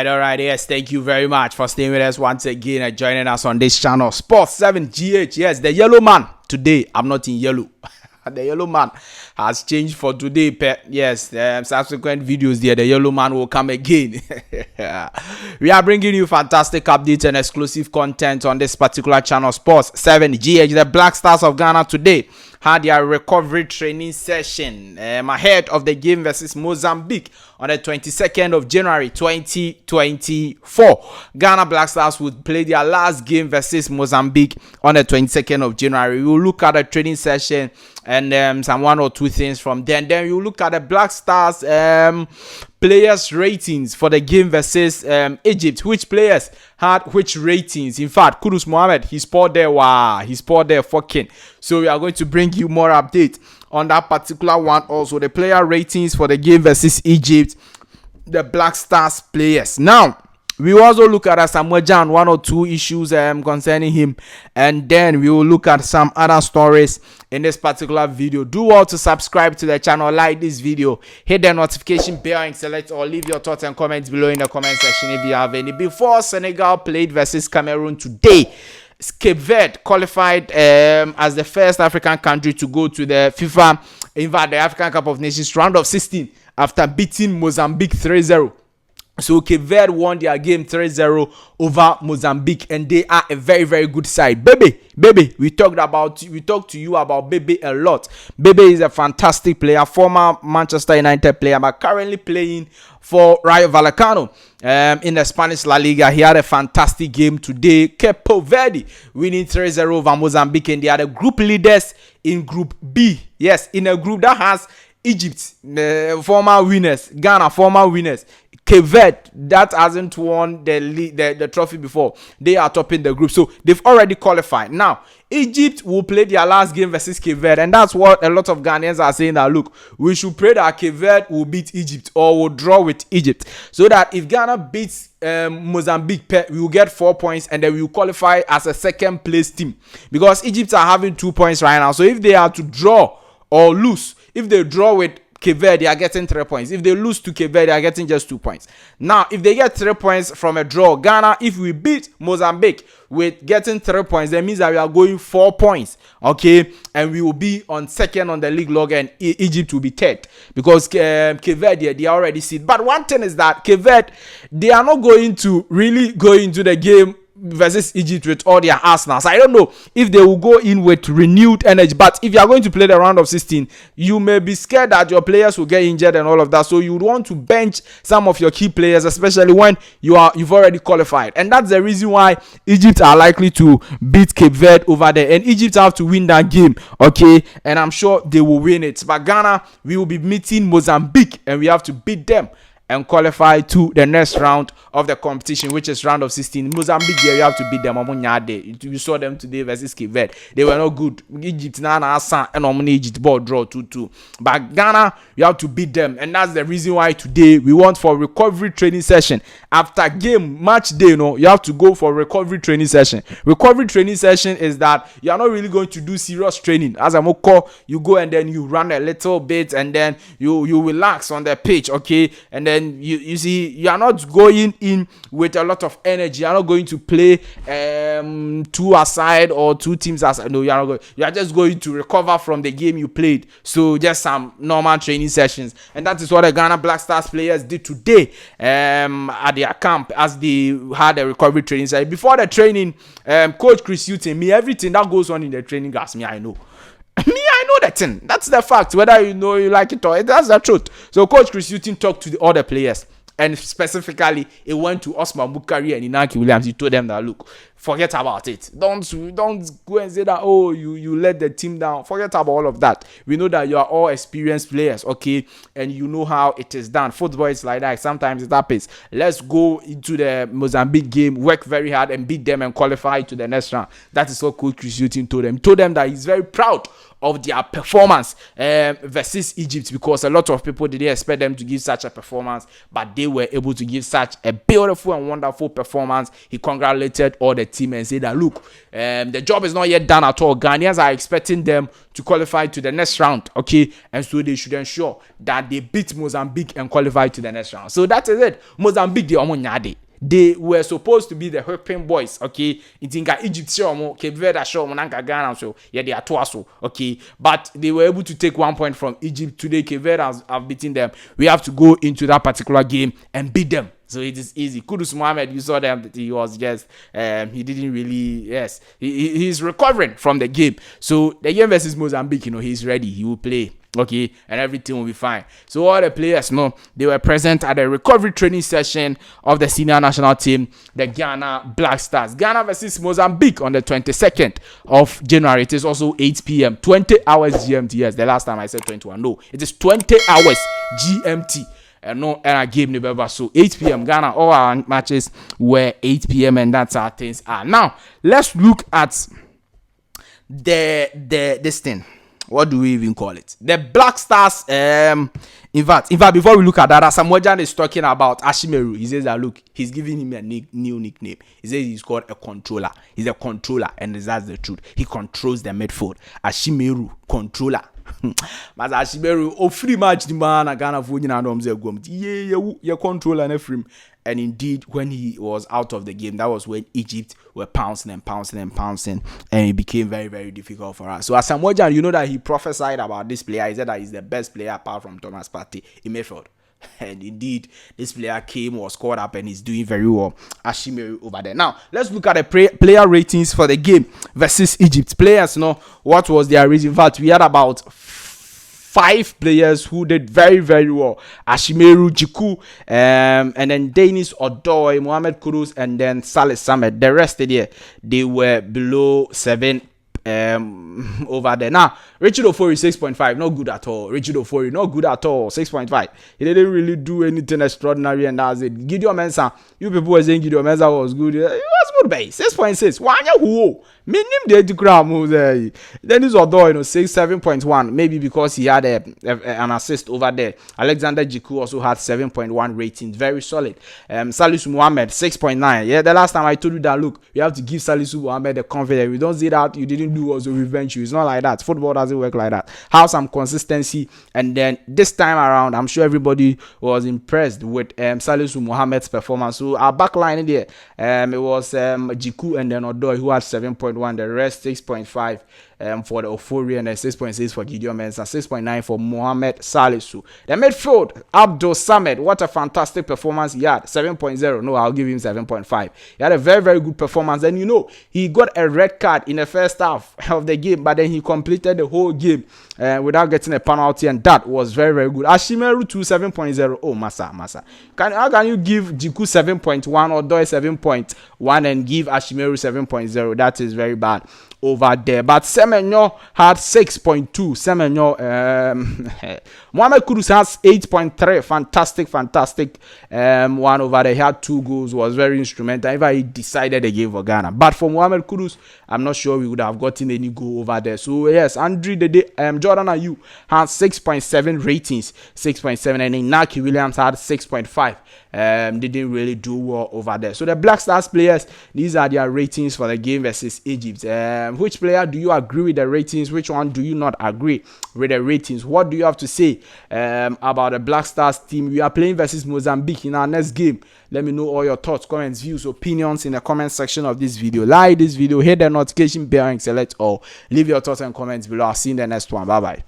All right, yes, thank you very much for staying with us once again and joining us on this channel. Sports 7GH, yes, the yellow man. Today, I'm not in yellow. The yellow man has changed for today. Yes, subsequent videos there, the yellow man will come again. We are bringing you fantastic updates and exclusive content on this particular channel, Sports 7GH. The Black Stars of Ghana today had their recovery training session ahead of the game versus Mozambique on the 22nd of January 2024. Ghana Black Stars would play their last game versus Mozambique on the 22nd of January. We will look at the training session and some one or two things from then. Then we will look at the Black Stars players ratings for the game versus Egypt. Which players had which ratings? In fact, Kudus Mohammed, he scored there. Wow, he scored there fucking. So we are going to bring you more updates on that particular one. Also, the player ratings for the game versus Egypt, the Black Stars players. Now, we will also look at Samuel Jan, one or two issues concerning him, and then we will look at some other stories in this particular video. Do well to subscribe to the channel, like this video, hit the notification bell and select or leave your thoughts and comments below in the comment section if you have any. Before Senegal played versus Cameroon today, Cape Verde qualified as the first African country to go to the FIFA, in fact, the African Cup of Nations round of 16 after beating Mozambique 3-0. So Cape Verde won their game 3-0 over Mozambique, and they are a very, very good side. Baby, we talked to you about Baby a lot. Baby is a fantastic player, former Manchester United player, but currently playing for Rayo Vallecano in the Spanish La Liga. He had a fantastic game today. Cape Verde winning 3-0 over Mozambique, and they are the group leaders in Group B. Yes, in a group that has Egypt, former winners, Ghana, former winners, Cape Verde, that hasn't won the trophy before. They are topping the group, so they've already qualified. Now, Egypt will play their last game versus Cape Verde, and that's what a lot of Ghanaians are saying, that look, we should pray that Cape Verde will beat Egypt or will draw with Egypt, so that if Ghana beats Mozambique, we will get 4 points, and then we will qualify as a second place team, because Egypt are having 2 points right now. So if they are to draw or lose, if they draw with Cape Verde, they are getting 3 points. If they lose to Cape Verde, they are getting just 2 points. Now, if they get 3 points from a draw, Ghana, if we beat Mozambique with getting 3 points, that means that we are going 4 points, okay? And we will be on second on the league log, and Egypt will be third, because Cape Verde, they are already seed. But one thing is that Cape Verde, they are not going to really go into the game versus Egypt with all their arsenals. I don't know if they will go in with renewed energy, but if you are going to play the round of 16, you may be scared that your players will get injured and all of that, so you would want to bench some of your key players, especially when you've already qualified. And that's the reason why Egypt are likely to beat Cape Verde over there, and Egypt have to win that game, okay? And I'm sure they will win it. But Ghana, we will be meeting Mozambique, and we have to beat them and qualify to the next round of the competition, which is round of 16. Mozambique, yeah, you have to beat them. You saw them today versus Cape Verde. They were not good. Egypt, and Egypt ball draw 2-2. But Ghana, you have to beat them. And that's the reason why today we want for recovery training session. After game, match day, you have to go for recovery training session. Recovery training session is that you are not really going to do serious training. As I'm call, you go and then you run a little bit, and then you relax on the pitch, okay? And then you see, you are not going in with a lot of energy. You are not going to play two aside or two teams aside. No, you are not going. You are just going to recover from the game you played. So just some normal training sessions, and that is what the Ghana Black Stars players did today at their camp, as they had a recovery training session. Before the training, Coach Chris Houghton, everything that goes on in the training grass, I know. I know that thing. That's the fact. Whether you like it or that's the truth. So Coach Chris Houghton talked to all the players, and specifically it went to Osman Bukari and Inaki Williams. He told them that, look, forget about it. Don't go and say that, oh, you let the team down. Forget about all of that. We know that you are all experienced players, okay, and you know how it is done. Football is like that. Sometimes it happens. Let's go into the Mozambique game, work very hard and beat them and qualify to the next round. That is what Coach Chris Houghton told them. He told them that he's very proud of their performance versus Egypt, because a lot of people didn't expect them to give such a performance, but they were able to give such a beautiful and wonderful performance. He congratulated all the team and said that, look, the job is not yet done at all. Ghanaians are expecting them to qualify to the next round, okay, and so they should ensure that they beat Mozambique and qualify to the next round. So that is it. Mozambique, they were supposed to be the Houghton boys, okay. It's in Egypt, Cape Verde, Ghana, so yeah, they are twice, okay. But they were able to take 1 point from Egypt today. Cape Verde have beaten them. We have to go into that particular game and beat them. So it is easy. Kudus Mohammed, you saw them. He was just, he didn't really, yes, he's recovering from the game. So the game versus Mozambique, he's ready. He will play. Okay, and everything will be fine. So all the players they were present at the recovery training session of the senior national team, the Ghana Black Stars. Ghana versus Mozambique on the 22nd of January. It is also 8 p.m. 20 hours GMT. Yes, the last time I said 21. No, it is 20 hours GMT. And a game never. So 8 p.m. Ghana, all our matches were 8 p.m. and that's how things are. Now let's look at this thing. What do we even call it? The Black Stars. In fact, before we look at that, Samuel is talking about Ashimeru. He says that, look, he's giving him a new nickname. He says he's called a controller. He's a controller, and that's the truth. He controls the midfield. Ashimeru, controller. Mas Ashimeru, free match the man Ghana for yeah, controller and free. And indeed, when he was out of the game, that was when Egypt were pouncing, and it became very, very difficult for us. So as Samuel, you know that he prophesied about this player. He said that he's the best player apart from Thomas Partey in midfield. And indeed, this player was caught up, and he's doing very well. Ashimeru over there. Now, let's look at the player ratings for the game versus Egypt. Players, what was their rating? In fact, we had about 5 players who did very, very well. Ashimeru, Jiku, and then Dennis Odoi, Mohammed Kudus, and then Saleh Samed. The rest of the year, they were below 7 over there. Now, Richard Ofori 6.5, not good at all. Richard Ofori, not good at all. 6.5. He didn't really do anything extraordinary, and that's it. Gideon Mensah, you people were saying Gideon Mensah was good. He was good, babe. 6.6. Wanya who? Minim the crown there. Then this Odoi, 7.1. Maybe because he had an assist over there. Alexander Jiku also had 7.1 rating. Very solid. Salisu Mohammed 6.9. Yeah, the last time I told you that, look, you have to give Salisu Mohammed the confidence. We don't say that you didn't do also revenge you. It's not like that. Football doesn't work like that. Have some consistency, and then this time around, I'm sure everybody was impressed with Salisu Mohammed's performance. So our backline there, it was Jiku and then Odoi who had 7.1. The rest 6.5 for the Ofori, and then 6.6 for Gideon Mensah, 6.9 for Mohamed Salisu. The midfield, Abdul Samed, what a fantastic performance he had. 7.0. No, I'll give him 7.5. He had a very, very good performance, and he got a red card in the first half of the game, but then he completed the whole game without getting a penalty, and that was very, very good. Ashimeru to 7.0. Oh, Masa. How can you give Jiku 7.1 or Doi 7.1 and give Ashimeru 7.0? That is very bad over there. But Semenyo had 6.2. Semenyo, Mohammed Kudus has 8.3. Fantastic one over there. He had 2 goals, was very instrumental. Even he decided the game for Ghana. But for Mohammed Kudus, I'm not sure we would have gotten any goal over there. So yes, Andre Jordan Ayew had 6.7 ratings, 6.7, and then Inaki Williams had 6.5. Didn't really do well over there. So the Black Stars players, these are their ratings for the game versus Egypt. Which player do you agree with the ratings? Which one do you not agree with the ratings? What do you have to say about the Black Stars team? We are playing versus Mozambique in our next game. Let me know all your thoughts, comments, views, opinions in the comment section of this video. Like this video, hit the notification bell and select all. Leave your thoughts and comments below. I'll see you in the next one. Bye bye.